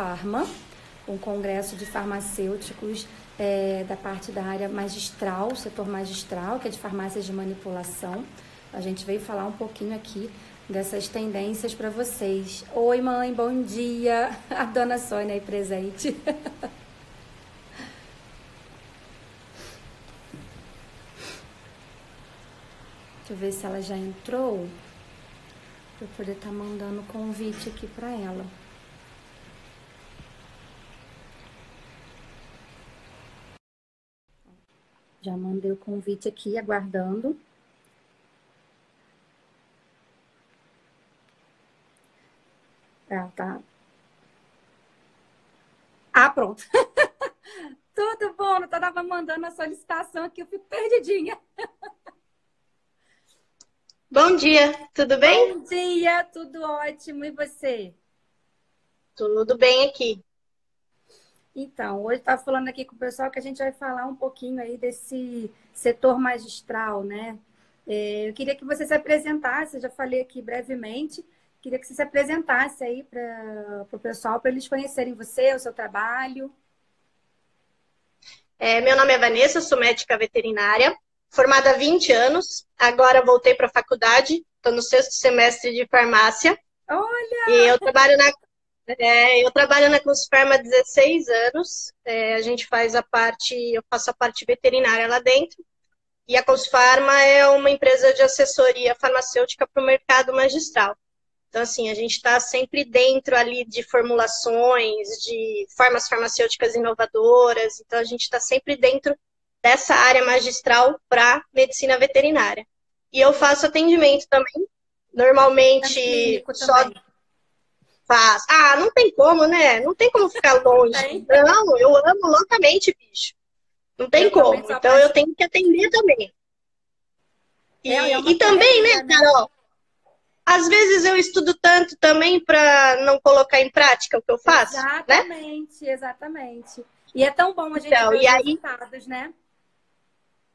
Confarma, um congresso de farmacêuticos da parte da área magistral, setor magistral, que é de farmácias de manipulação. A gente veio falar um pouquinho aqui dessas tendências para vocês. Oi, mãe, bom dia. A dona Sônia aí presente. Deixa eu ver se ela já entrou, para eu poder estar mandando convite aqui para ela. Já mandei o convite aqui, aguardando. Tá. Ah, pronto. Tudo bom, não estava mandando a solicitação aqui, eu fico perdidinha. Bom dia, tudo bem? Bom dia, tudo ótimo. E você? Tudo bem aqui. Então, hoje estava falando aqui com o pessoal que a gente vai falar um pouquinho aí desse setor magistral, né? Eu queria que você se apresentasse, eu já falei aqui brevemente, queria que você se apresentasse aí para o pessoal, para eles conhecerem você, o seu trabalho. Meu nome é Vanessa, sou médica veterinária, formada há 20 anos, agora voltei para a faculdade, estou no 6º semestre de farmácia. Olha! E eu trabalho na Confarma há 16 anos, eu faço a parte veterinária lá dentro, e a Confarma é uma empresa de assessoria farmacêutica para o mercado magistral. Então, assim, a gente está sempre dentro ali de formulações, de formas farmacêuticas inovadoras. Então, a gente está sempre dentro dessa área magistral para medicina veterinária. E eu faço atendimento também. Normalmente, só também. faço. Ah, não tem como, né? Não tem como ficar longe. Não, eu amo loucamente, bicho. Não tem como. Então, eu tenho que atender também. E também, né, Carol? Às vezes eu estudo tanto também para não colocar em prática o que eu faço, exatamente, né? Exatamente. E é tão bom a gente ver os resultados, né?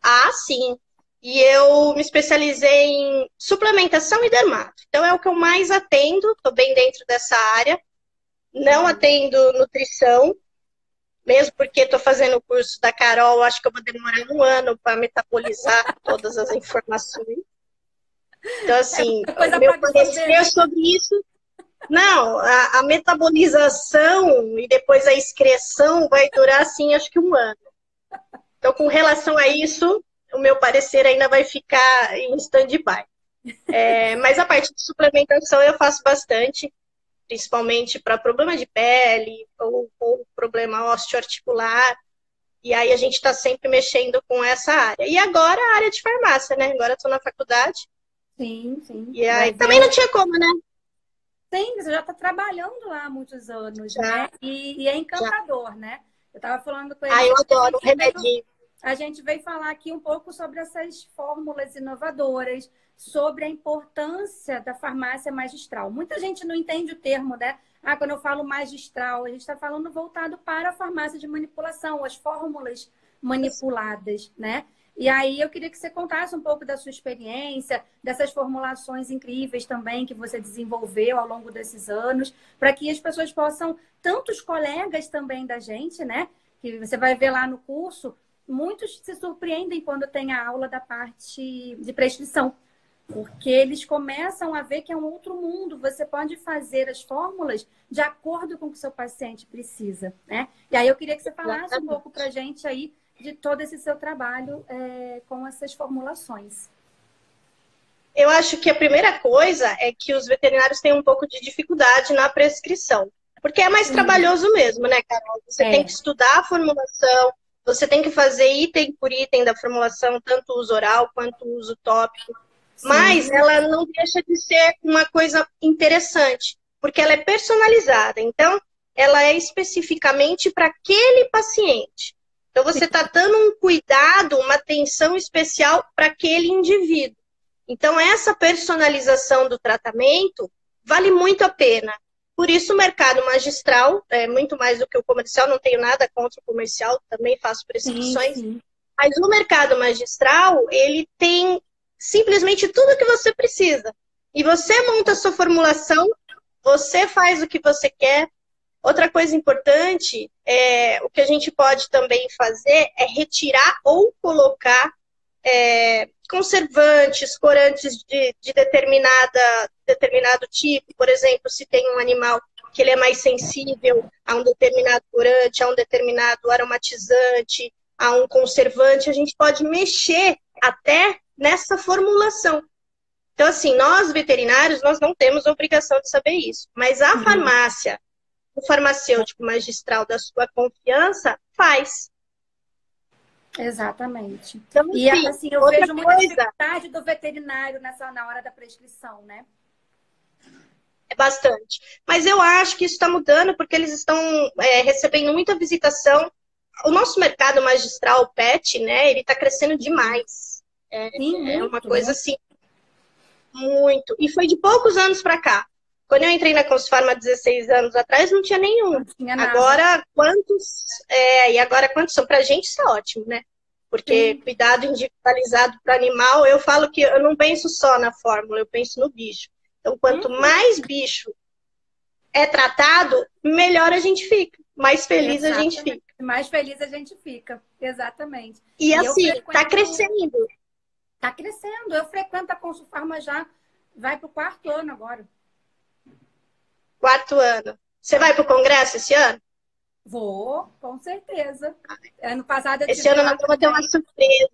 Ah, sim. E eu me especializei em suplementação e dermato. Então é o que eu mais atendo, estou bem dentro dessa área. Não atendo nutrição, mesmo porque estou fazendo o curso da Carol, acho que eu vou demorar 1 ano para metabolizar todas as informações. Então, assim, o meu parecer sobre isso... Não, a metabolização e depois a excreção vai durar, assim, acho que 1 ano. Então, com relação a isso, o meu parecer ainda vai ficar em stand-by. Mas a parte de suplementação eu faço bastante, principalmente para problema de pele ou problema osteoarticular. E aí a gente está sempre mexendo com essa área. E agora a área de farmácia, né? Agora estou na faculdade. Sim, sim. E aí também não tinha como, né? Sim, você já está trabalhando lá há muitos anos, né? E é encantador, né? Eu estava falando com ele. Eu adoro o remedinho. A gente veio falar aqui um pouco sobre essas fórmulas inovadoras, sobre a importância da farmácia magistral. Muita gente não entende o termo, né? Ah, quando eu falo magistral, a gente está falando voltado para a farmácia de manipulação, as fórmulas manipuladas, né? E aí eu queria que você contasse um pouco da sua experiência, dessas formulações incríveis também que você desenvolveu ao longo desses anos, para que as pessoas possam, tanto os colegas também da gente, né? Que você vai ver lá no curso, muitos se surpreendem quando tem a aula da parte de prescrição, porque eles começam a ver que é um outro mundo. Você pode fazer as fórmulas de acordo com o que o seu paciente precisa, né? E aí eu queria que você falasse um pouco para a gente aí de todo esse seu trabalho com essas formulações. Eu acho que a primeira coisa é que os veterinários têm um pouco de dificuldade na prescrição, porque é mais trabalhoso mesmo, né, Carol? Você tem que estudar a formulação, você tem que fazer item por item da formulação, tanto o uso oral quanto o uso tópico. Sim. Mas ela não deixa de ser uma coisa interessante, porque ela é personalizada. Então, ela é especificamente para aquele paciente. Então, você está dando um cuidado, uma atenção especial para aquele indivíduo. Então, essa personalização do tratamento vale muito a pena. Por isso, o mercado magistral, muito mais do que o comercial, não tenho nada contra o comercial, também faço prescrições. Sim. Mas o mercado magistral, ele tem simplesmente tudo que você precisa. E você monta a sua formulação, você faz o que você quer, Outra coisa importante, o que a gente pode também fazer é retirar ou colocar conservantes, corantes de determinado tipo. Por exemplo, se tem um animal que ele é mais sensível a um determinado corante, a um determinado aromatizante, a um conservante, a gente pode mexer até nessa formulação. Então, assim, nós veterinários, nós não temos a obrigação de saber isso, mas a farmácia, o farmacêutico magistral da sua confiança faz. Exatamente. Então, E assim, eu vejo muita dificuldade do veterinário na hora da prescrição, né? É bastante. Mas eu acho que isso está mudando porque eles estão recebendo muita visitação. O nosso mercado magistral pet, né, ele está crescendo demais. Sim, muito, uma coisa assim, muito. E foi de poucos anos para cá. Quando eu entrei na Consufarma 16 anos atrás, não tinha nenhum. Não tinha nada. Agora, quantos? E agora, quantos são? Pra gente, isso é ótimo, né? Porque cuidado individualizado para animal, eu falo que eu não penso só na fórmula, eu penso no bicho. Então, quanto mais bicho é tratado, melhor a gente fica. Mais feliz a gente fica. Mais feliz a gente fica, exatamente. E assim, tá crescendo. Tá crescendo. Eu frequento a Consufarma já, vai pro 4º ano agora. 4 anos. Você vai pro congresso esse ano? Vou, com certeza. Ano passado eu esse ano nós vamos ter uma surpresa.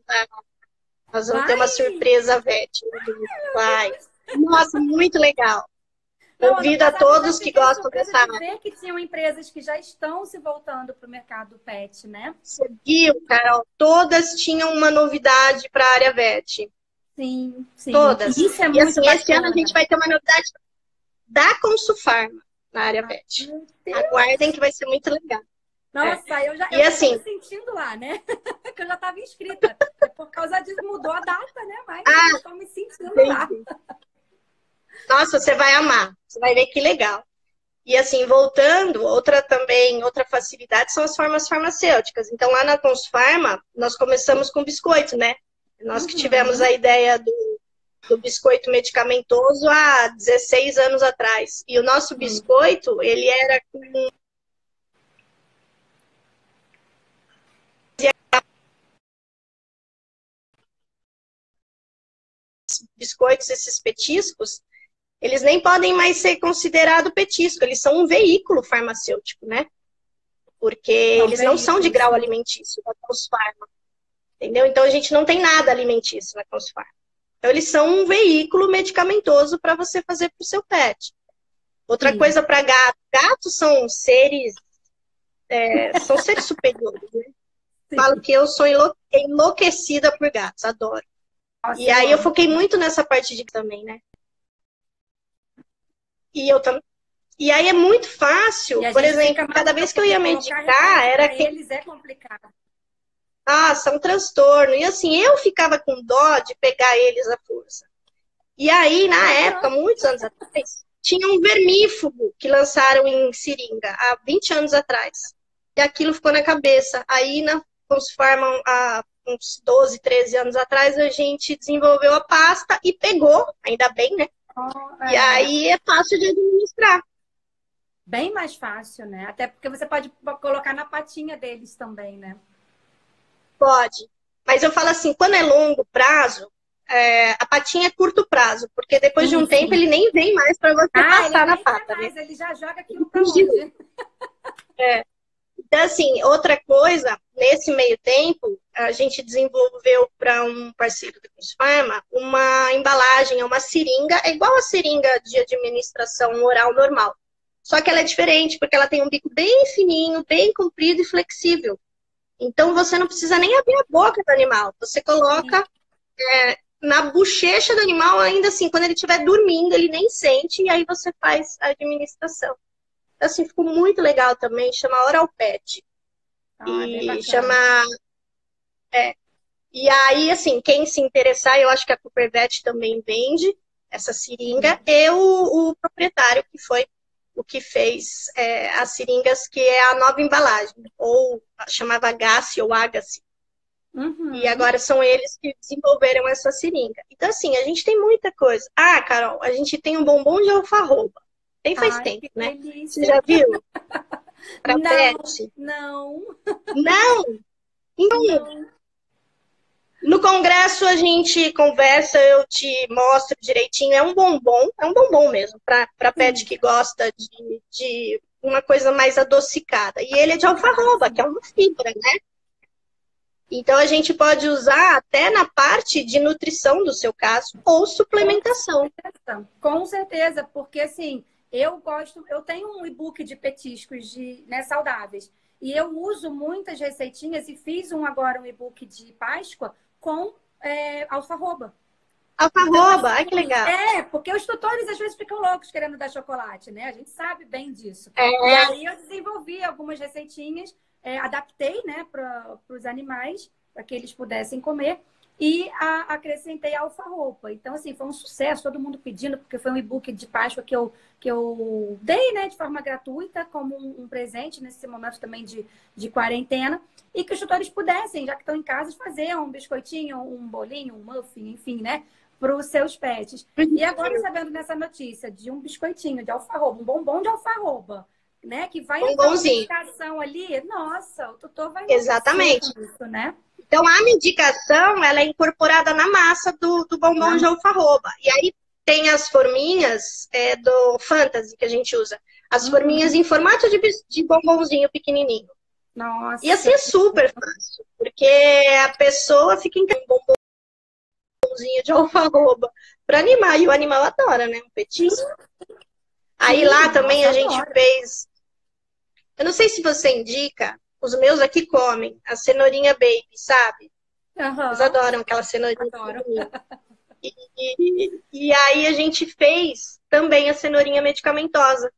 Nós vamos ter uma surpresa, Vete. Vai. Nossa, muito legal. Convido a todos que gostam dessa área. Ver que tinham empresas que já estão se voltando para o mercado pet, né? Você viu, Carol? Todas tinham uma novidade para a área vet. Sim, sim. Todas. Isso é e muito assim, bacana. esse ano a gente vai ter uma novidade da Consufarma na área vet. Aguardem que vai ser muito legal. Nossa, eu já assim, estou me sentindo lá, né? Que eu já estava inscrita. Por causa disso mudou a data, né? Mas eu estou me sentindo lá. Nossa, você vai amar. Você vai ver que legal. E assim, voltando, outra facilidade são as formas farmacêuticas. Então, lá na Consufarma, nós começamos com biscoito, né? Nós que tivemos a ideia do biscoito medicamentoso há 16 anos atrás. E o nosso biscoito, ele era com biscoitos, esses petiscos, eles nem podem mais ser considerados petisco, eles são um veículo farmacêutico, né? Porque eles não são de grau alimentício da Consufarma, entendeu? Então, a gente não tem nada alimentício na Consufarma. Então, eles são um veículo medicamentoso para você fazer para o seu pet. Outra coisa para gato. Gatos são seres superiores, né? Falo que eu sou enlouquecida por gatos, adoro. Nossa, e aí eu foquei muito nessa parte de também, né? E aí é muito fácil, por exemplo, cada vez que eu ia medicar, era que eles é complicado. Nossa, um transtorno. E assim, eu ficava com dó de pegar eles à força. E aí, na época, muitos anos atrás, tinha um vermífugo que lançaram em seringa, há 20 anos atrás. E aquilo ficou na cabeça. Aí, na Consufarma, há uns 12, 13 anos atrás, a gente desenvolveu a pasta e pegou, ainda bem, né? E aí é fácil de administrar. Bem mais fácil, né? Até porque você pode colocar na patinha deles também, né? Pode. Mas eu falo assim, quando é longo prazo, a patinha é curto prazo, porque depois de um tempo ele nem vem mais para você passar na pata, né? Ele já joga aquilo para longe. Então, assim, outra coisa, nesse meio tempo, a gente desenvolveu para um parceiro da Consufarma uma embalagem, uma seringa, é igual a seringa de administração oral normal. Só que ela é diferente, porque ela tem um bico bem fininho, bem comprido e flexível. Então, você não precisa nem abrir a boca do animal. Você coloca na bochecha do animal, ainda assim, quando ele estiver dormindo, ele nem sente, e aí você faz a administração. Então, assim, ficou muito legal também, chama Oral Pet. E chama... E aí, assim, quem se interessar, eu acho que a Cooper Vet também vende essa seringa, e o proprietário que foi o que fez as seringas, que é a nova embalagem, ou chamava Gassi ou Agassi. E agora são eles que desenvolveram essa seringa. Então, assim, a gente tem muita coisa. Ah, Carol, a gente tem um bombom de alfarroba. Tem faz tempo, né? Delícia. Você já viu? para pet? Não. Não? Então, Não. no congresso a gente conversa, eu te mostro direitinho. É um bombom mesmo, para pet que gosta de uma coisa mais adocicada. E ele é de alfarroba, que é uma fibra, né? Então a gente pode usar até na parte de nutrição do seu caso, ou suplementação. Com certeza, porque assim, eu tenho um e-book de petiscos né, saudáveis. E eu uso muitas receitinhas e fiz agora um e-book de Páscoa com alfarroba. Alfarroba, Então, ai que legal. Porque os tutores às vezes ficam loucos querendo dar chocolate, né? A gente sabe bem disso. É. E aí eu desenvolvi algumas receitinhas, adaptei, né, para os animais, para que eles pudessem comer, e acrescentei alfarroba. Então, assim, foi um sucesso, todo mundo pedindo, porque foi um e-book de Páscoa que eu dei, né, de forma gratuita, como um presente nesse momento também de quarentena, e que os tutores pudessem, já que estão em casa, fazer um biscoitinho, um bolinho, um muffin, enfim, né? Para os seus pets. E agora, sabendo nessa notícia de um biscoitinho de alfarroba, um bombom de alfarroba, né? Que vai entrar uma medicação ali, nossa, o tutor vai exatamente com isso, né? Então, a medicação, ela é incorporada na massa do bombom de alfarroba. E aí tem as forminhas do Fantasy que a gente usa. As forminhas em formato de bombonzinho pequenininho. Nossa. E assim é super fácil, porque a pessoa fica em um bombonzinho de alfarroba para animar. E o animal adora, né? Um petisco. Aí lá também a gente fez... Eu não sei se você indica, os meus aqui comem a cenourinha baby, sabe? Eles adoram aquela cenourinha. E aí a gente fez também a cenourinha medicamentosa.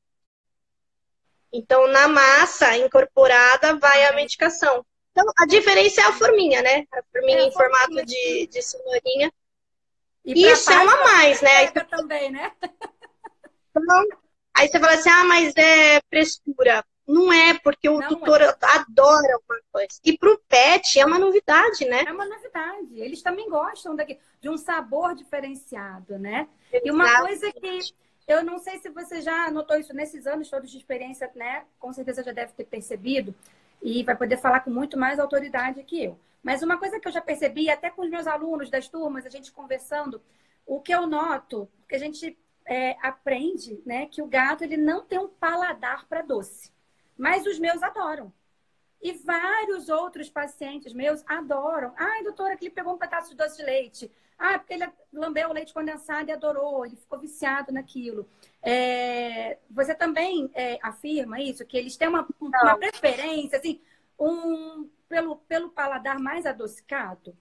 Então, na massa incorporada vai a medicação. Então, a diferença é a forminha, né? A forminha em formato de cenourinha. E isso é uma a mais, né? Aí também, né? Então, aí você fala assim, mas é frescura. Não é, porque o tutor adora uma coisa. E para o pet é uma novidade, né? É uma novidade. Eles também gostam de um sabor diferenciado, né? Exatamente. E uma coisa que eu não sei se você já notou isso nesses anos todos de experiência, né? Com certeza já deve ter percebido e vai poder falar com muito mais autoridade que eu. Mas uma coisa que eu já percebi, até com os meus alunos das turmas, a gente conversando, o que eu noto, que a gente aprende, né? Que o gato ele não tem um paladar para doce. Mas os meus adoram. E vários outros pacientes meus adoram. Ai, doutora, que ele pegou um pedaço de doce de leite. Ah, porque ele lambeu o leite condensado e adorou. Ele ficou viciado naquilo. Você também afirma isso? Que eles têm uma preferência, assim, pelo paladar mais adocicado?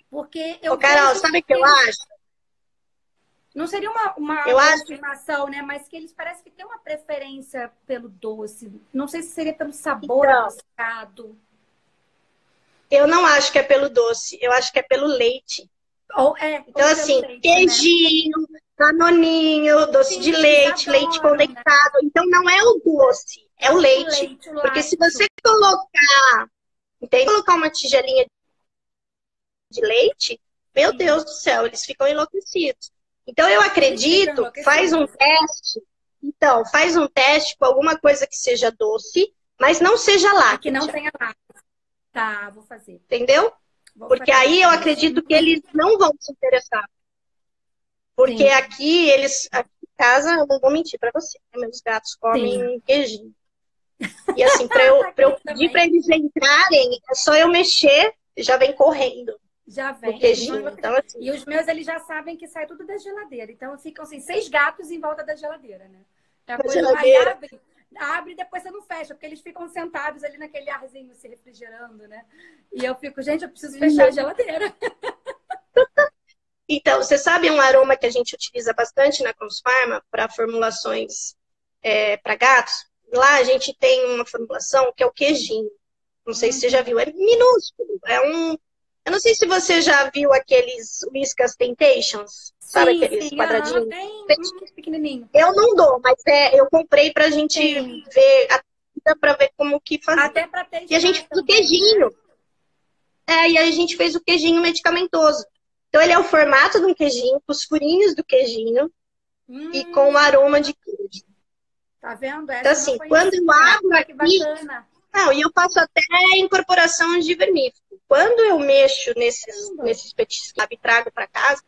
Porque eu... Carol, sabe o que eu acho? Não seria uma afirmação, né? Mas que eles parecem que têm uma preferência pelo doce. Não sei se seria pelo sabor adocicado. Eu não acho que é pelo doce. Eu acho que é pelo leite. Então, assim, leite, queijinho, né? Danoninho, doce de leite, leite condensado. Né? Então, não é o doce, é o leite. Porque se você colocar uma tigelinha de leite, meu Deus do céu, eles ficam enlouquecidos. Então, eu acredito, faz um teste. Então, faz um teste com alguma coisa que seja doce, mas não seja láctea. Que não tenha láctea. Tá, vou fazer. Entendeu? Porque aí eu acredito que eles não vão se interessar. Porque aqui em casa, eu não vou mentir pra você, meus gatos comem queijinho. E assim, pra eu pedir pra eles entrarem, é só eu mexer, já vem correndo. Já vem. Queijinho. Então, assim, e os meus, eles já sabem que sai tudo da geladeira. Então, ficam assim, 6 gatos em volta da geladeira, né? Abre e depois você não fecha, porque eles ficam sentados ali naquele arzinho se refrigerando, né? E eu fico, gente, eu preciso fechar a geladeira. Então, você sabe um aroma que a gente utiliza bastante na Conspharma para formulações para gatos? Lá a gente tem uma formulação que é o queijinho. Não sei se você já viu, é minúsculo. Eu não sei se você já viu aqueles Whiskas Temptations, sabe aqueles quadradinhos? Bem pequenininho. Eu não dou, mas eu comprei pra gente ver, pra ver como que fazer. Até pra testar. E a gente fez o queijinho. E aí a gente fez o queijinho medicamentoso. Então ele é o formato de um queijinho, com os furinhos do queijinho e com o aroma de queijo. Tá vendo? Então, Essa eu não assim, quando eu conhecia. abro Que aqui, bacana. não, e eu faço até incorporação de vermífugo. Quando eu mexo Caramba. nesses petiscos e trago para casa,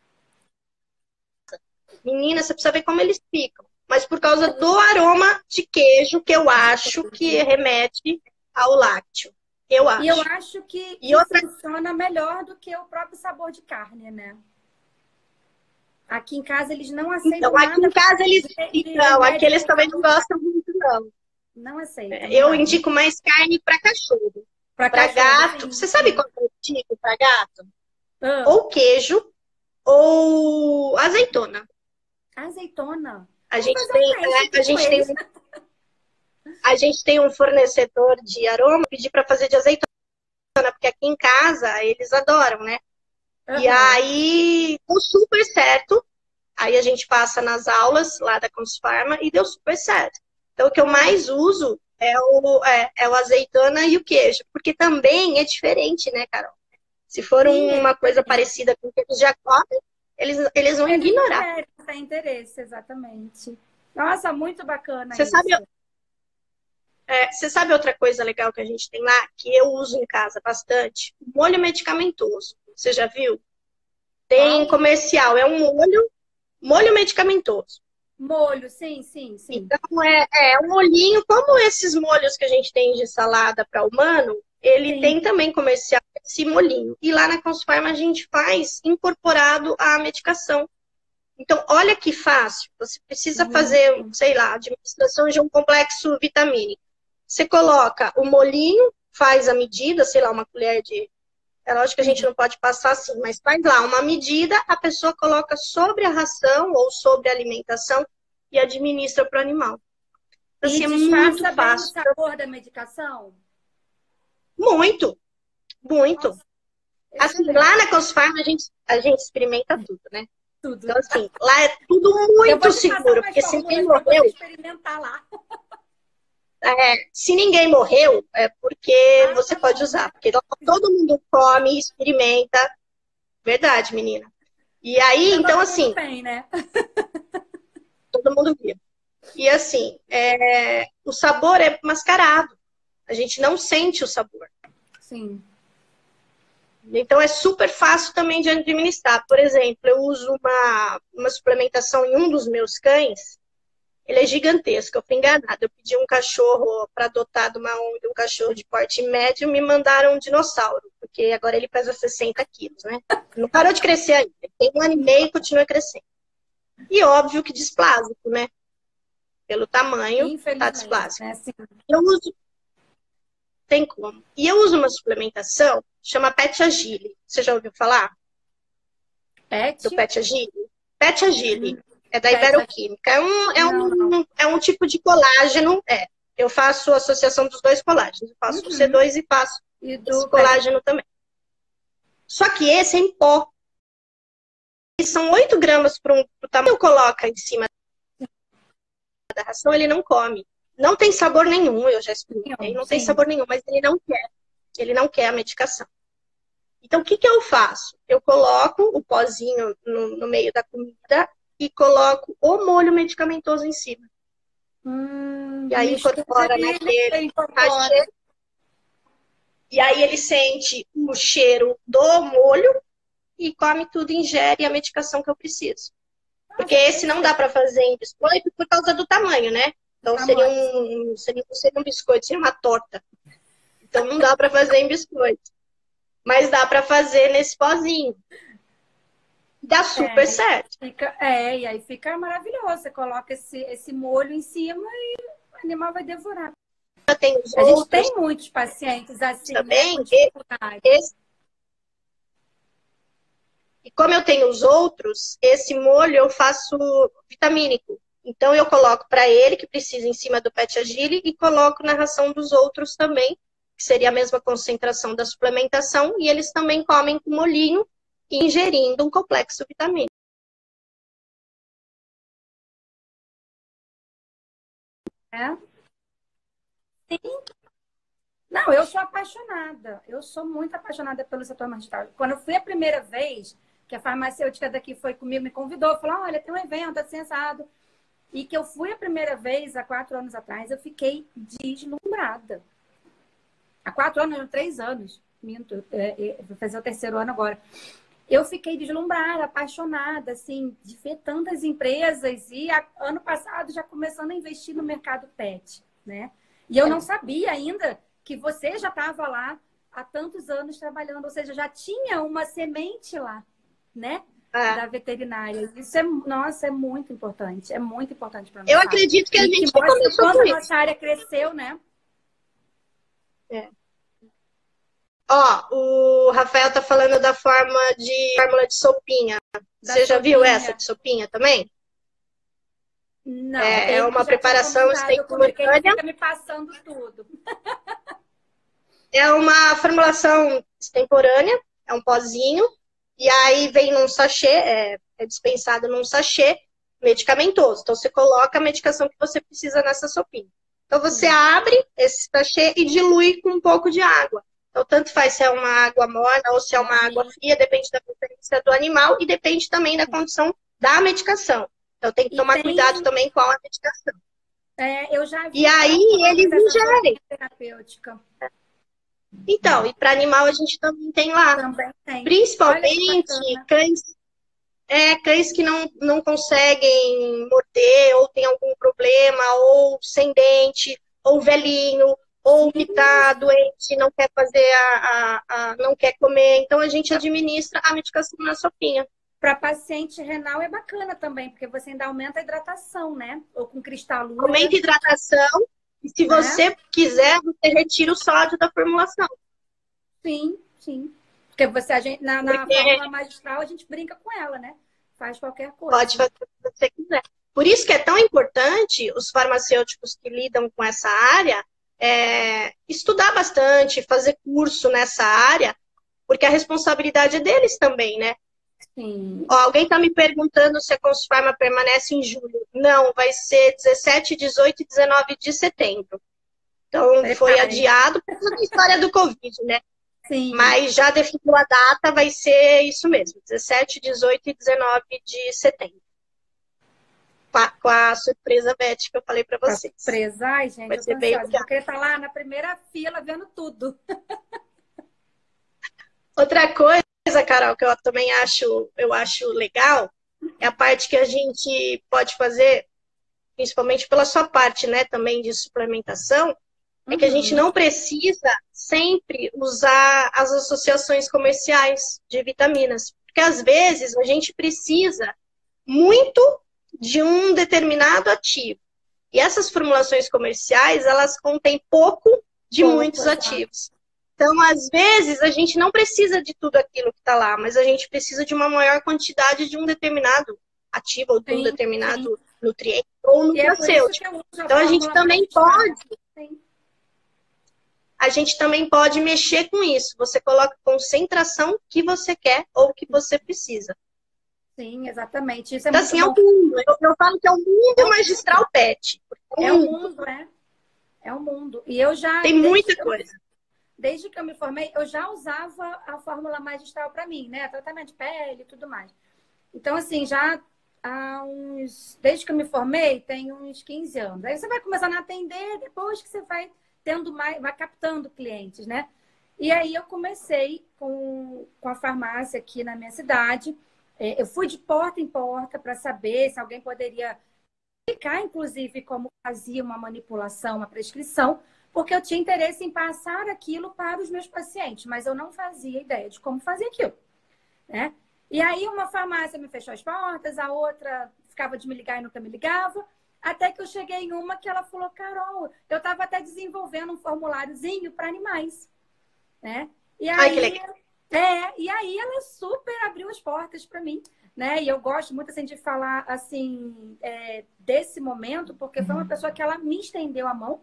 menina, você precisa ver como eles ficam. Mas por causa do aroma de queijo, que eu acho que remete ao lácteo. Eu E eu acho. acho que, E que outra, funciona melhor do que o próprio sabor de carne, né? Aqui em casa eles não então, aceitam aqui em nada casa eles. de Não, aqui remédio eles com também não sabor de carne. gostam muito, não. Não aceitam, não Eu vai. indico mais carne para cachorro. Para Para cachorro, gato, sim, você sabe sim. qual que eu indico para gato? Ah, Ou queijo, ou azeitona. azeitona. A Vou gente fazer um tem, teste a aqui com gente tem, eles. a gente tem um fornecedor de aroma, pedi para fazer de azeitona, porque aqui em casa eles adoram, né? E Aham. aí deu super certo. Aí a gente passa nas aulas lá da Consufarma e deu super certo. Então o que eu Ah, mais uso é o azeitona e o queijo, porque também é diferente, né, Carol? Se for sim, é uma coisa diferente. parecida com o que eles já comem, eles vão Eles não ignorar. querem, não têm interesse, exatamente. Nossa, muito bacana Você sabe, isso. você sabe outra coisa legal que a gente tem lá, que eu uso em casa bastante? Molho medicamentoso. Você já viu? Tem Qual? comercial, é um molho medicamentoso. Molho, sim, sim, sim. Então, é um molhinho, como esses molhos que a gente tem de salada para humano, ele Sim. tem também comercial esse molhinho. E lá na Consufarma a gente faz incorporado à medicação. Então, olha que fácil. Você precisa fazer, Muito. sei lá, administração de um complexo vitamínico. Você coloca o molhinho, faz a medida, sei lá, uma colher de. É lógico que a gente Sim. não pode passar assim, mas faz lá uma medida, a pessoa coloca sobre a ração ou sobre a alimentação e administra para o animal. Então, E assim, é muito disfarça bem o fácil. sabor da medicação? Muito, muito. Nossa, Assim, excelente. lá na Cosfarma a gente experimenta tudo, né? Tudo. Então, assim, lá é tudo Eu vou muito te passar seguro, umas porque se ninguém fórmulas para você morreu, experimentar lá. se ninguém morreu, é porque Ah, você tá pode bom, usar. né? Porque lá todo mundo come, experimenta. Verdade, menina. E aí, Então então, todo mundo assim, tem, né? todo mundo viu. E assim, o sabor é mascarado. A gente não sente o sabor. Sim. Então é super fácil também de administrar. Por exemplo, eu uso uma suplementação em um dos meus cães. Ele é gigantesco, eu fui enganada. Eu pedi um cachorro para adotar de uma ONG, um cachorro de porte médio, me mandaram um dinossauro, porque agora ele pesa 60 quilos, né? Não parou de crescer ainda. Tem 1 ano e meio e continua crescendo. E óbvio que displásico, né? Pelo tamanho, tá Infelizmente, displásico. né? Sim. Eu uso, tem como. E eu uso uma suplementação, chama Pet Agile. Você já ouviu falar Pet? do Pet Agile? Pet Agile. É da Pet. Iberoquímica. Não, não. É um tipo de colágeno. Eu faço a associação dos dois colágenos. Eu faço o Uhum. C2 e faço E esse do Pet. colágeno também. Só que esse é em pó. E são 8 gramas para o tamanho que coloca em cima da ração, ele não come. Não tem sabor nenhum, eu já experimentei. Não tem Sim. sabor nenhum, mas ele não quer. Ele não quer a medicação. Então, o que eu faço? Eu coloco o pozinho no meio da comida e coloco o molho medicamentoso em cima. E aí Mistura incorpora ele naquele incorpora. cachê. E aí ele sente o cheiro do molho e come tudo, ingere a medicação que eu preciso. Porque Nossa, esse não dá perfeito. para fazer em biscoito por causa do tamanho, né? Então seria Tamanho. um biscoito, seria uma torta. Então não dá para fazer em biscoito. Mas dá para fazer nesse pozinho. Dá super É, certo. e aí fica maravilhoso. Você coloca esse molho em cima e o animal vai devorar. Tem os A gente outros tem muitos pacientes assim, né? Com também. dificuldade. E como eu tenho os outros, esse molho eu faço vitamínico. Então eu coloco para ele, que precisa em cima do Pet Agile, e coloco na ração dos outros também, que seria a mesma concentração da suplementação, e eles também comem com molhinho, ingerindo um complexo vitamínico. Né? Não, eu sou apaixonada. Eu sou muito apaixonada pelo setor magistrado. Quando eu fui a primeira vez, que a farmacêutica daqui foi comigo, me convidou, falou: olha, tem um evento assim, assado. e que eu fui a primeira vez, há 4 anos atrás, eu fiquei deslumbrada. Há 4 anos, 3 anos, minto, vou fazer o 3º ano agora. Eu fiquei deslumbrada, apaixonada, assim, de ver tantas empresas e ano passado já começando a investir no mercado pet, né? E eu não sabia ainda que você já estava lá há tantos anos trabalhando, ou seja, já tinha uma semente lá, né? Da veterinária. Isso nossa, é muito importante para nós. Eu acredito que a gente que começou quando com a isso. nossa área cresceu, né? Ó, o Rafael tá falando da fórmula de sopinha. Você já viu essa de sopinha também? Não, é uma já preparação extemporânea. Ele fica me passando tudo. É uma formulação extemporânea, é um pozinho, e aí vem num sachê, é dispensado num sachê medicamentoso. Então você coloca a medicação que você precisa nessa sopinha. Então você abre esse sachê e dilui com um pouco de água. Então tanto faz se é uma água morna ou se é uma água fria, depende da preferência do animal e depende também da condição da medicação. Então tem que tomar cuidado também com a medicação. Eu já vi. E aí eles ingerem. Terapêutica. Então, e para animal a gente também tem lá. Também tem. Principalmente cães que não conseguem morder, ou tem algum problema, ou sem dente, ou velhinho, ou que está doente, não quer fazer não quer comer. Então a gente administra a medicação na sopinha. Para paciente renal é bacana também, porque você ainda aumenta a hidratação, né? Ou com cristalura. Aumenta a hidratação. E se você quiser, você retira o sódio da formulação. Sim, sim. Porque na fórmula magistral, a gente brinca com ela, né? Faz qualquer coisa. Pode fazer o que você quiser. Por isso que é tão importante os farmacêuticos que lidam com essa área estudar bastante, fazer curso nessa área, porque a responsabilidade é deles também, né? Sim. Ó, alguém está me perguntando se a Consufarma permanece em julho. Não, vai ser 17, 18 e 19 de setembro. Então, foi adiado por causa da história do Covid, né? Sim. Mas já definiu a data, vai ser isso mesmo, 17, 18 e 19 de setembro. Com a surpresa, Beth, que eu falei para vocês. Surpresa? Ai, gente, vai eu ser tô bem ansiosa. Eu queria estar lá na primeira fila vendo tudo. Outra coisa, Carol, que eu também acho legal, é a parte que a gente pode fazer, principalmente pela sua parte, né, também de suplementação, é que a gente não precisa sempre usar as associações comerciais de vitaminas. Porque às vezes a gente precisa muito de um determinado ativo. E essas formulações comerciais, elas contêm pouco de muitos ativos. Então, às vezes, a gente não precisa de tudo aquilo que está lá, mas a gente precisa de uma maior quantidade de um determinado ativo ou de um determinado nutriente ou nutracêutico. Então, a gente também pode... A gente também pode mexer com isso. Você coloca a concentração que você quer ou que você precisa. Sim, exatamente. Isso é então, muito assim, bom. É o mundo. Eu falo que é o mundo magistral pet. É o mundo, né? É o mundo. E eu já... Tem muita coisa. Desde que eu me formei, eu já usava a fórmula magistral para mim, né? Tratamento de pele e tudo mais. Então, assim, já há desde que eu me formei, tem uns 15 anos. Aí você vai começando a atender depois que você vai vai captando clientes, né? E aí eu comecei com a farmácia aqui na minha cidade. Eu fui de porta em porta para saber se alguém poderia explicar, inclusive, como fazia uma manipulação, uma prescrição, porque eu tinha interesse em passar aquilo para os meus pacientes, mas eu não fazia ideia de como fazer aquilo, né? E aí uma farmácia me fechou as portas, a outra ficava de me ligar e nunca me ligava, até que eu cheguei em uma que ela falou, Carol, eu estava até desenvolvendo um formuláriozinho para animais, né? E aí, que legal. E aí ela super abriu as portas para mim, né? E eu gosto muito assim de falar assim desse momento, porque foi uma pessoa que ela me estendeu a mão,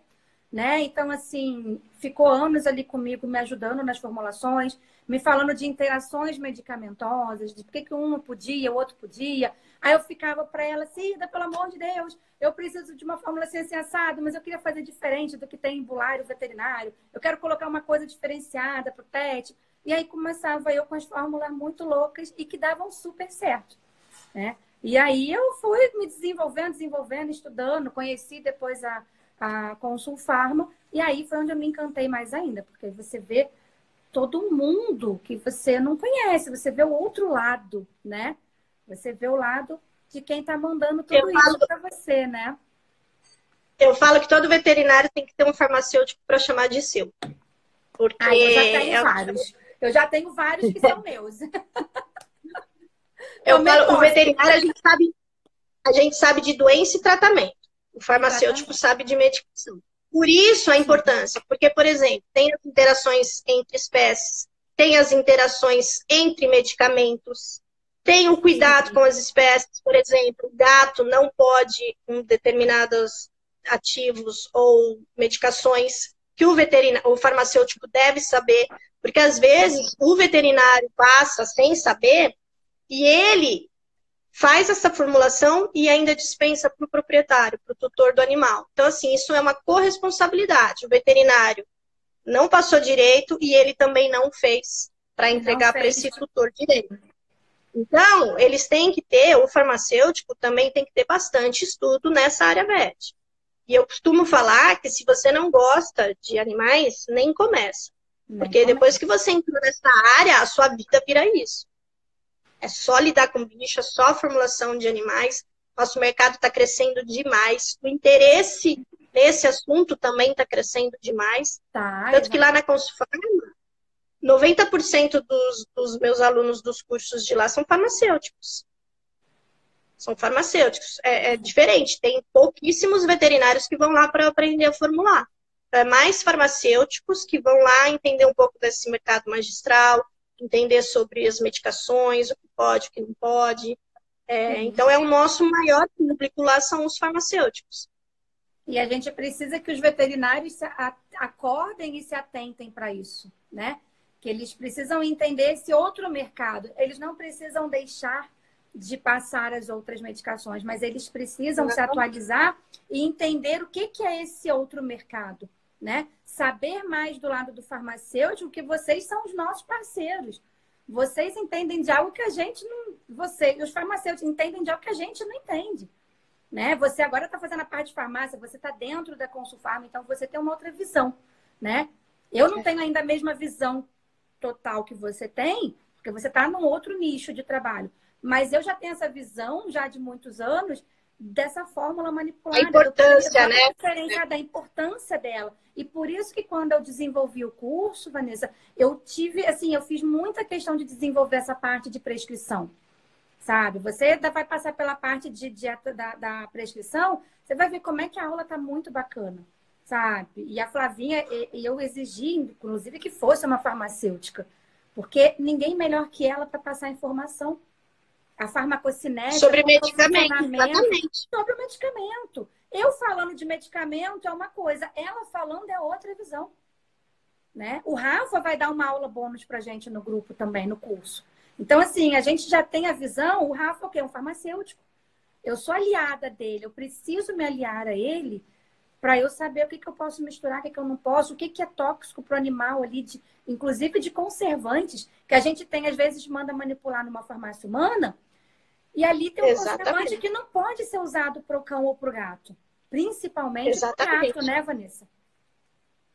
né? Então, assim, ficou anos ali comigo, me ajudando nas formulações, me falando de interações medicamentosas, de por que um não podia, o outro podia. Aí eu ficava para ela, Cida, pelo amor de Deus, eu preciso de uma fórmula assim assado, mas eu queria fazer diferente do que tem em bulário veterinário. Eu quero colocar uma coisa diferenciada para o pet. E aí começava eu com as fórmulas muito loucas e que davam super certo, né? E aí eu fui me desenvolvendo, estudando, conheci depois a Consulfarma, e aí foi onde eu me encantei mais ainda, porque você vê todo mundo que você não conhece, você vê o outro lado, né? Você vê o lado de quem está mandando Eu tudo isso falo, para você, né? eu falo que todo veterinário tem que ter um farmacêutico para chamar de seu. Porque Ah, eu já tenho vários. Eu já tenho vários que são meus. eu Tomei falo, o posse. veterinário a gente sabe de doença e tratamento. O E farmacêutico tratamento. sabe de medicação. Por isso a Sim. importância, porque, por exemplo, tem as interações entre espécies, tem as interações entre medicamentos, tem o cuidado com as espécies, por exemplo, o gato não pode com determinados ativos ou medicações que o farmacêutico deve saber, porque às vezes o veterinário passa sem saber e ele faz essa formulação e ainda dispensa para o proprietário, para o tutor do animal. Então, assim, isso é uma corresponsabilidade. O veterinário não passou direito e ele também não fez para E não entregar para fez. esse tutor direito. Então, eles têm que ter, o farmacêutico também tem que ter bastante estudo nessa área VET. E eu costumo falar que se você não gosta de animais, nem começa. Nem Porque come- depois que você entrou nessa área, a sua vida vira isso. É só lidar com bicho, é só formulação de animais. Nosso mercado está crescendo demais. O interesse nesse assunto também está crescendo demais. Tá, Tanto que exato. lá na Consulfarma, 90% dos meus alunos dos cursos de lá são farmacêuticos. São farmacêuticos. É diferente. Tem pouquíssimos veterinários que vão lá para aprender a formular. É mais farmacêuticos que vão lá entender um pouco desse mercado magistral, entender sobre as medicações, o que pode, o que não pode. Sim. Então, é o nosso maior público lá, são os farmacêuticos. E a gente precisa que os veterinários acordem e se atentem para isso, né? Que eles precisam entender esse outro mercado. Eles não precisam deixar de passar as outras medicações, mas eles precisam se atualizar e entender o que é esse outro mercado, né? Saber mais do lado do farmacêutico, que vocês são os nossos parceiros. Vocês entendem de algo que a gente não... os farmacêuticos entendem de algo que a gente não entende. Né? Você agora está fazendo a parte de farmácia, você está dentro da Consulfarma, então você tem uma outra visão, né? Eu não tenho ainda a mesma visão total que você tem, porque você está num outro nicho de trabalho. Mas eu já tenho essa visão, já de muitos anos, dessa fórmula manipulada. A importância, né? Da importância dela. E por isso que quando eu desenvolvi o curso, Vanessa, eu tive, assim, eu fiz muita questão de desenvolver essa parte de prescrição. Sabe? Você ainda vai passar pela parte de dieta da prescrição, você vai ver como é que a aula tá muito bacana, sabe? E a Flavinha, eu exigi, inclusive, que fosse uma farmacêutica, porque ninguém melhor que ela para passar informação. A farmacocinética, Sobre como é o medicamento, funcionamento exatamente. sobre o medicamento. Eu falando de medicamento é uma coisa, ela falando é outra visão, né? O Rafa vai dar uma aula bônus pra gente no grupo também, no curso. Então, assim, a gente já tem a visão, o Rafa, o quê? Um farmacêutico. Eu sou aliada dele, eu preciso me aliar a ele para eu saber o que eu posso misturar, o que eu não posso, o que é tóxico para o animal ali, inclusive de conservantes, que a gente tem, às vezes, manda manipular numa farmácia humana, e ali tem um conservante que não pode ser usado para o cão ou para o gato. Principalmente para o gato, né, Vanessa?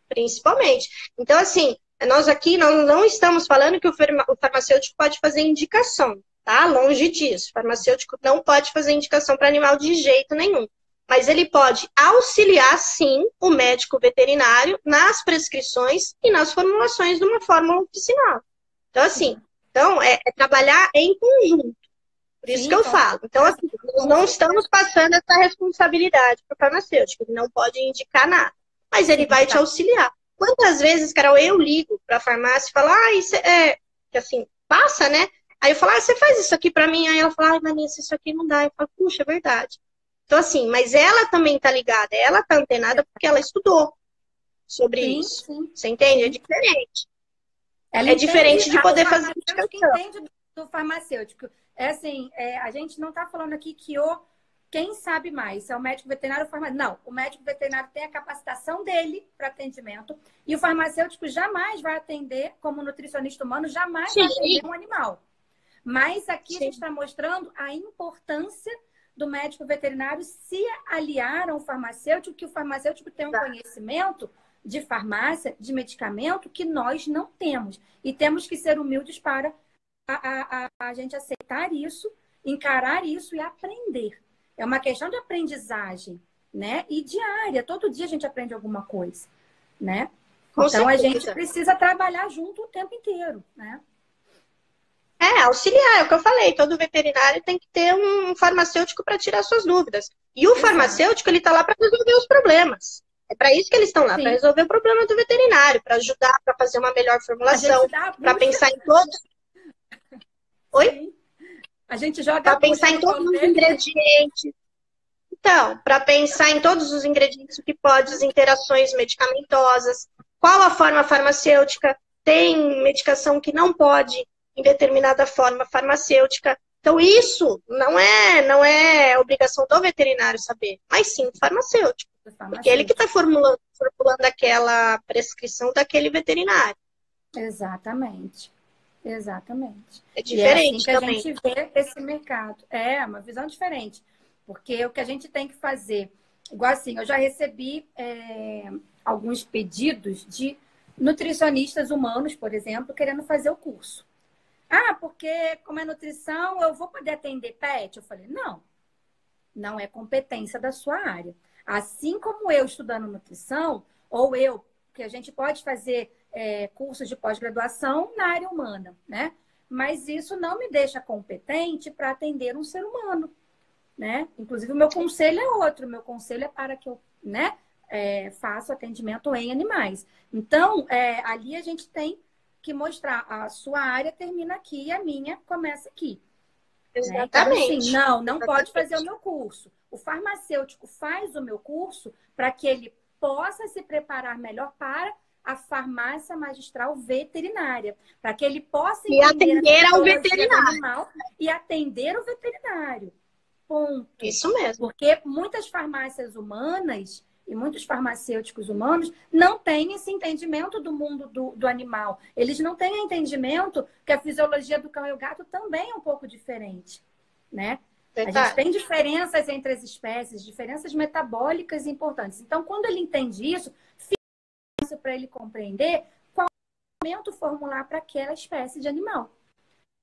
Principalmente. Então, assim, nós aqui não estamos falando que o farmacêutico pode fazer indicação, tá? Longe disso. O farmacêutico não pode fazer indicação para animal de jeito nenhum. Mas ele pode auxiliar, sim, o médico veterinário nas prescrições e nas formulações de uma fórmula oficinal. Então, assim, é trabalhar em conjunto. Por isso que eu falo. Então, assim, nós não estamos passando essa responsabilidade para o farmacêutico. Ele não pode indicar nada. Mas ele vai te auxiliar. Quantas vezes, Carol, eu ligo para a farmácia e falo, isso que assim, passa, né? Aí eu falo, você faz isso aqui para mim? Aí ela fala, Vanessa, isso aqui não dá. Eu falo, puxa, é verdade. Então, assim, mas ela também tá ligada, ela tá antenada porque ela estudou sobre isso. Sim. Você entende? É diferente. Ela é diferente de poder fazer indicação. Entende do farmacêutico. Assim, a gente não está falando aqui que quem sabe mais, se é o médico veterinário ou o farmacêutico. Não, o médico veterinário tem a capacitação dele para atendimento e o farmacêutico jamais vai atender, como nutricionista humano, jamais vai atender um animal. Mas aqui a Sim. gente está mostrando a importância do médico veterinário se aliar ao farmacêutico, que o farmacêutico tem um conhecimento de farmácia, de medicamento, que nós não temos. E temos que ser humildes para a gente aceitar isso, encarar isso e aprender. É uma questão de aprendizagem, né? E diária. Todo dia a gente aprende alguma coisa, né? Com então certeza. a gente precisa trabalhar junto o tempo inteiro, né? Auxiliar, é o que eu falei. Todo veterinário tem que ter um farmacêutico para tirar suas dúvidas. E o farmacêutico, ele está lá para resolver os problemas. É para isso que eles estão lá, para resolver o problema do veterinário, para ajudar, para fazer uma melhor formulação, para pensar em todos. Oi? Sim. A gente joga para pensar em todos os ingredientes. Então, para pensar em todos os ingredientes que pode, as interações medicamentosas, qual a forma farmacêutica, tem medicação que não pode em determinada forma farmacêutica. Então, isso não é obrigação do veterinário saber, mas sim do farmacêutico. Porque ele que está formulando aquela prescrição daquele veterinário. Exatamente. Exatamente. É diferente e é assim que também. a gente vê esse mercado. É uma visão diferente. Porque o que a gente tem que fazer... Igual assim, eu já recebi alguns pedidos de nutricionistas humanos, por exemplo, querendo fazer o curso. Ah, porque como é nutrição, eu vou poder atender pet? Eu falei, não é competência da sua área. Assim como eu estudando nutrição, ou que a gente pode fazer cursos de pós-graduação na área humana, né? Mas isso não me deixa competente para atender um ser humano, né? Inclusive, o meu conselho é outro. O meu conselho é para que eu, né, faça atendimento em animais. Então, ali a gente tem que mostrar a sua área termina aqui e a minha começa aqui. Exatamente. Né? Então, assim, não pode fazer o meu curso. O farmacêutico faz o meu curso para que ele possa se preparar melhor para a farmácia magistral veterinária, para que ele possa atender ao veterinário animal e atender o veterinário. Ponto. Isso mesmo. Porque muitas farmácias humanas e muitos farmacêuticos humanos não têm esse entendimento do mundo do animal. Eles não têm entendimento que a fisiologia do cão e o gato também é um pouco diferente, né? A gente tem diferenças entre as espécies, diferenças metabólicas importantes. Então, quando ele entende isso, fica fácil para ele compreender qual medicamento formular para aquela espécie de animal.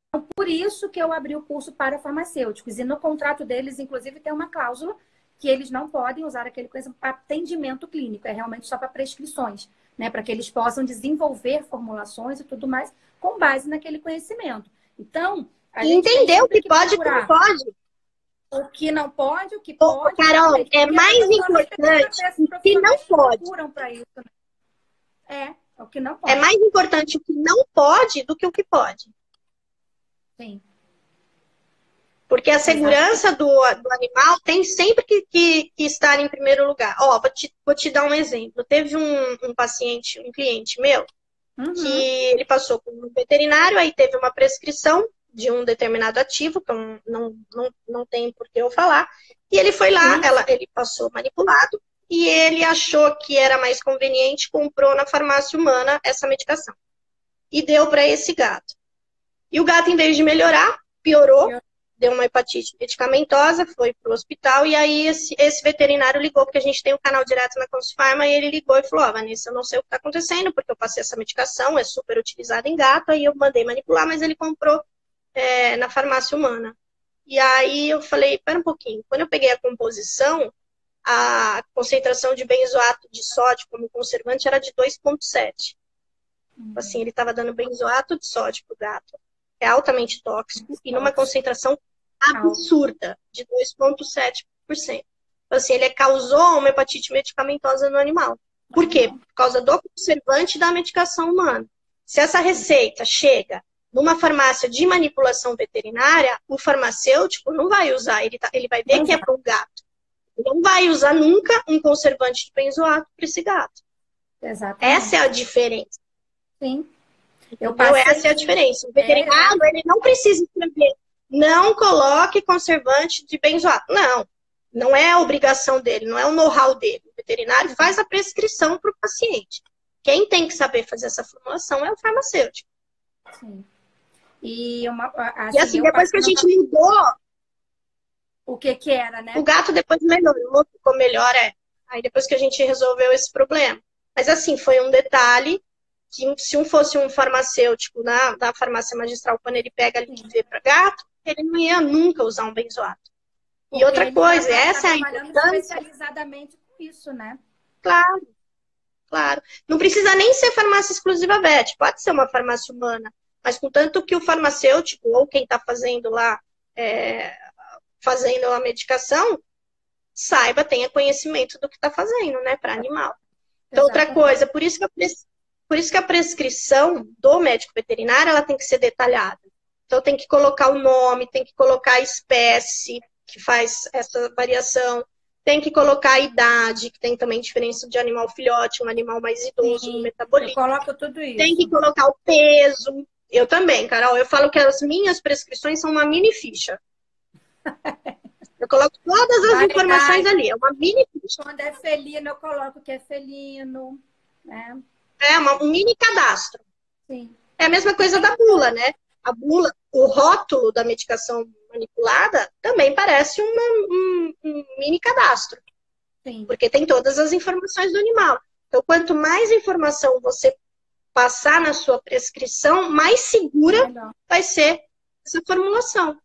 Então, por isso que eu abri o curso para farmacêuticos. E no contrato deles, inclusive, tem uma cláusula que eles não podem usar aquele conhecimento para atendimento clínico, é realmente só para prescrições, né? Para que eles possam desenvolver formulações e tudo mais com base naquele conhecimento. Então, a gente entender o que pode e o que não pode. O que não pode, o que pode. Carol, é mais importante o que não pode. Para isso, né? O que não pode. É mais importante o que não pode do que o que pode. Sim. Porque a segurança do animal tem sempre que estar em primeiro lugar. Vou te dar um exemplo. Teve um paciente, um cliente meu, que ele passou por um veterinário, aí teve uma prescrição de um determinado ativo, que eu não tem por que eu falar, e ele foi lá, ele passou manipulado, e ele achou que era mais conveniente, comprou na farmácia humana essa medicação. E deu para esse gato. E o gato, em vez de melhorar, piorou. Deu uma hepatite medicamentosa, foi para o hospital, e aí esse veterinário ligou, porque a gente tem um canal direto na Consufarma, e ele ligou e falou, Vanessa, eu não sei o que está acontecendo, porque eu passei essa medicação, é super utilizada em gato, aí eu mandei manipular, mas ele comprou na farmácia humana. E aí eu falei, pera um pouquinho, quando eu peguei a composição, a concentração de benzoato de sódio como conservante era de 2,7. Assim, ele estava dando benzoato de sódio para o gato. É altamente tóxico e numa concentração absurda, de 2,7%. Então, assim, ele causou uma hepatite medicamentosa no animal. Por quê? Por causa do conservante da medicação humana. Se essa receita chega numa farmácia de manipulação veterinária, o farmacêutico não vai usar, ele vai ver que é para um gato. Ele não vai usar nunca um conservante de benzoato para esse gato. Exatamente. Essa é a diferença. Sim. Essa é a diferença. O veterinário, ele não precisa escrever, não coloque conservante de benzoato. Não é a obrigação dele, não é o know-how dele. O veterinário faz a prescrição para o paciente. Quem tem que saber fazer essa formulação é o farmacêutico. Sim. E, E assim, depois que a gente mudou, o que era, né? o gato depois melhorou, ficou melhor, Aí depois que a gente resolveu esse problema. Mas assim, foi um detalhe que se fosse um farmacêutico na farmácia magistral, quando ele pega ali de para gato, ele não ia nunca usar um benzoato. E outra coisa, essa é a importância. Especializadamente com isso, né? Claro, claro. Não precisa nem ser farmácia exclusiva VET, pode ser uma farmácia humana, mas contanto que o farmacêutico ou quem está fazendo lá, fazendo a medicação, saiba, tenha conhecimento do que está fazendo, né, para animal. Então, outra coisa, por isso que a prescrição do médico veterinário, ela tem que ser detalhada. Então, tem que colocar o nome, tem que colocar a espécie que faz essa variação, tem que colocar a idade, que tem também diferença de animal filhote, um animal mais idoso no metabolismo. Eu coloco tudo isso. Tem que colocar o peso. Eu também, Carol. Eu falo que as minhas prescrições são uma mini ficha. Eu coloco todas as informações ali. É uma mini ficha. Quando é felino, eu coloco que é felino. Né? É um mini cadastro. Sim. É a mesma coisa da bula, né? A bula, o rótulo da medicação manipulada também parece um mini cadastro. Sim. Porque tem todas as informações do animal. Então, quanto mais informação você passar na sua prescrição, mais segura vai ser essa formulação.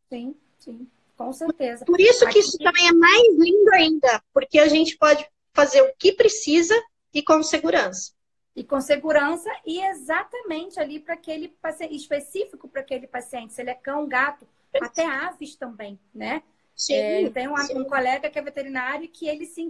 Sim, sim, com certeza. Por isso que isso também é mais lindo ainda, porque a gente pode fazer o que precisa e com segurança. E com segurança e exatamente ali para aquele paciente, específico para aquele paciente. Se ele é cão, gato, até aves também, né? Sim, eu tenho um colega que é veterinário que ele se